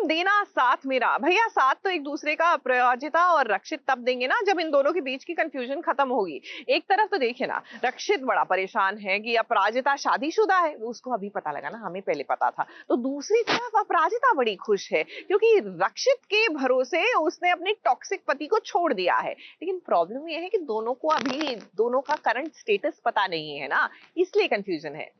तुम देना साथ मेरा। भैया साथ तो एक दूसरे का अपराजिता और रक्षित तब देंगे ना जब इन दोनों के बीच की कंफ्यूजन खत्म होगी। एक तरफ तो देखिए ना, रक्षित बड़ा परेशान है कि अपराजिता शादीशुदा है, उसको अभी पता लगा ना, हमें पहले पता था। तो दूसरी तरफ अपराजिता बड़ी खुश है क्योंकि रक्षित के भरोसे उसने अपने टॉक्सिक पति को छोड़ दिया है। लेकिन प्रॉब्लम यह है कि दोनों को अभी दोनों का करंट स्टेटस पता नहीं है ना, इसलिए कंफ्यूजन है।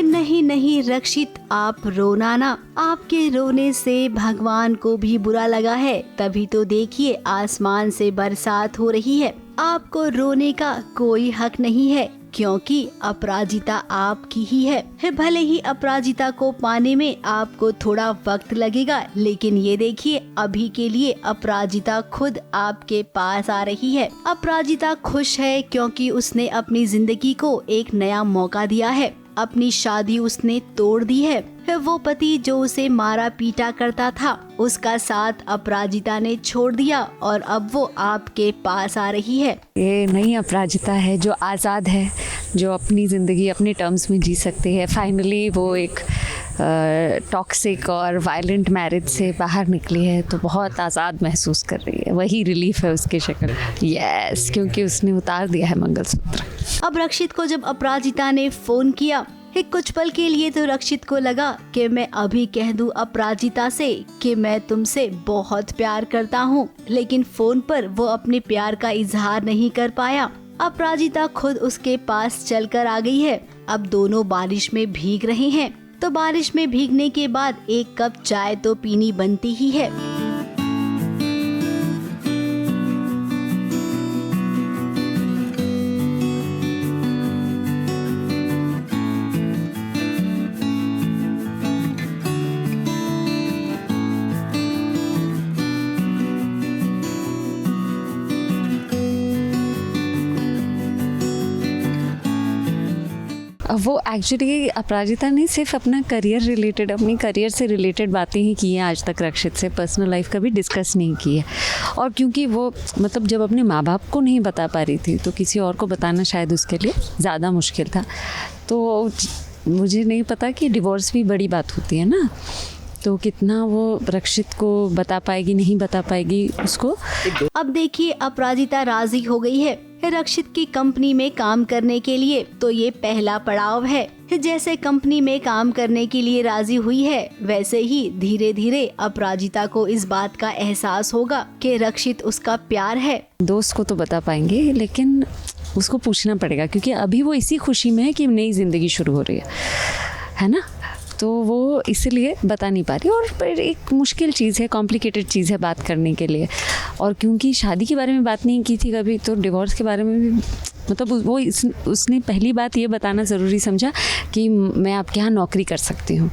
नहीं नहीं रक्षित, आप रोना ना, आपके रोने से भगवान को भी बुरा लगा है। तभी तो देखिए आसमान से बरसात हो रही है। आपको रोने का कोई हक नहीं है क्योंकि अपराजिता आपकी ही है। भले ही अपराजिता को पाने में आपको थोड़ा वक्त लगेगा, लेकिन ये देखिए अभी के लिए अपराजिता खुद आपके पास आ रही है। अपराजिता खुश है क्योंकि उसने अपनी जिंदगी को एक नया मौका दिया है। अपनी शादी उसने तोड़ दी है। वो पति जो उसे मारा पीटा करता था, उसका साथ अपराजिता ने छोड़ दिया और अब वो आपके पास आ रही है। ये नई अपराजिता है जो आज़ाद है, जो अपनी ज़िंदगी अपने टर्म्स में जी सकती है। फाइनली वो एक टॉक्सिक और वायलेंट मैरिज से बाहर निकली है, तो बहुत आज़ाद महसूस कर रही है। वही रिलीफ है उसकी शक्ल। यस, क्योंकि उसने उतार दिया है मंगलसूत्र। अब रक्षित को जब अपराजिता ने फोन किया, कुछ पल के लिए तो रक्षित को लगा कि मैं अभी कह दूं अपराजिता से कि मैं तुमसे बहुत प्यार करता हूं, लेकिन फोन पर वो अपने प्यार का इजहार नहीं कर पाया। अपराजिता खुद उसके पास चलकर आ गई है। अब दोनों बारिश में भीग रहे हैं, तो बारिश में भीगने के बाद एक कप चाय तो पीनी बनती ही है। वो एक्चुअली अपराजिता ने सिर्फ अपना करियर रिलेटेड, अपनी करियर से रिलेटेड बातें ही की हैं आज तक रक्षित से। पर्सनल लाइफ कभी डिस्कस नहीं की है। और क्योंकि वो मतलब जब अपने माँ बाप को नहीं बता पा रही थी, तो किसी और को बताना शायद उसके लिए ज़्यादा मुश्किल था। तो मुझे नहीं पता कि डिवोर्स भी बड़ी बात होती है ना, तो कितना वो रक्षित को बता पाएगी, नहीं बता पाएगी उसको। अब देखिए अपराजिता राजी हो गई है रक्षित की कंपनी में काम करने के लिए, तो ये पहला पड़ाव है। जैसे कंपनी में काम करने के लिए राजी हुई है, वैसे ही धीरे धीरे अपराजिता को इस बात का एहसास होगा कि रक्षित उसका प्यार है। दोस्त को तो बता पाएंगे, लेकिन उसको पूछना पड़ेगा क्योंकि अभी वो इसी खुशी में है कि नई जिंदगी शुरू हो रही है ना, तो वो इसलिए बता नहीं पा रही। और फिर एक मुश्किल चीज़ है, कॉम्प्लिकेटेड चीज़ है बात करने के लिए। और क्योंकि शादी के बारे में बात नहीं की थी कभी, तो डिवोर्स के बारे में भी मतलब वो उसने पहली बात ये बताना ज़रूरी समझा कि मैं आपके यहाँ नौकरी कर सकती हूँ,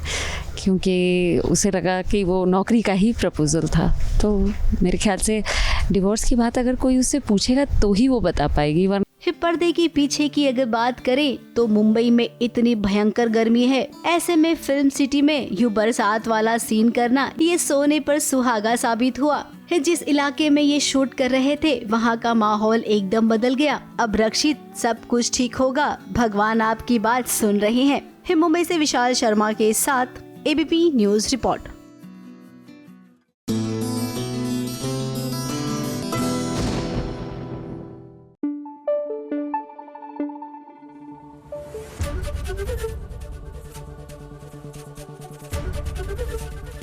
क्योंकि उसे लगा कि वो नौकरी का ही प्रपोज़ल था। तो मेरे ख्याल से डिवोर्स की बात अगर कोई उससे पूछेगा तो ही वो बता पाएगी, वरना पर्दे के पीछे की अगर बात करें तो मुंबई में इतनी भयंकर गर्मी है। ऐसे में फिल्म सिटी में यूं बरसात वाला सीन करना ये सोने पर सुहागा साबित हुआ। जिस इलाके में ये शूट कर रहे थे वहाँ का माहौल एकदम बदल गया। अब रक्षित, सब कुछ ठीक होगा, भगवान आपकी बात सुन रहे हैं। मुंबई से विशाल शर्मा के साथ ABP news report.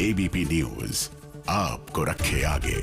ABP news आपको रखे आगे।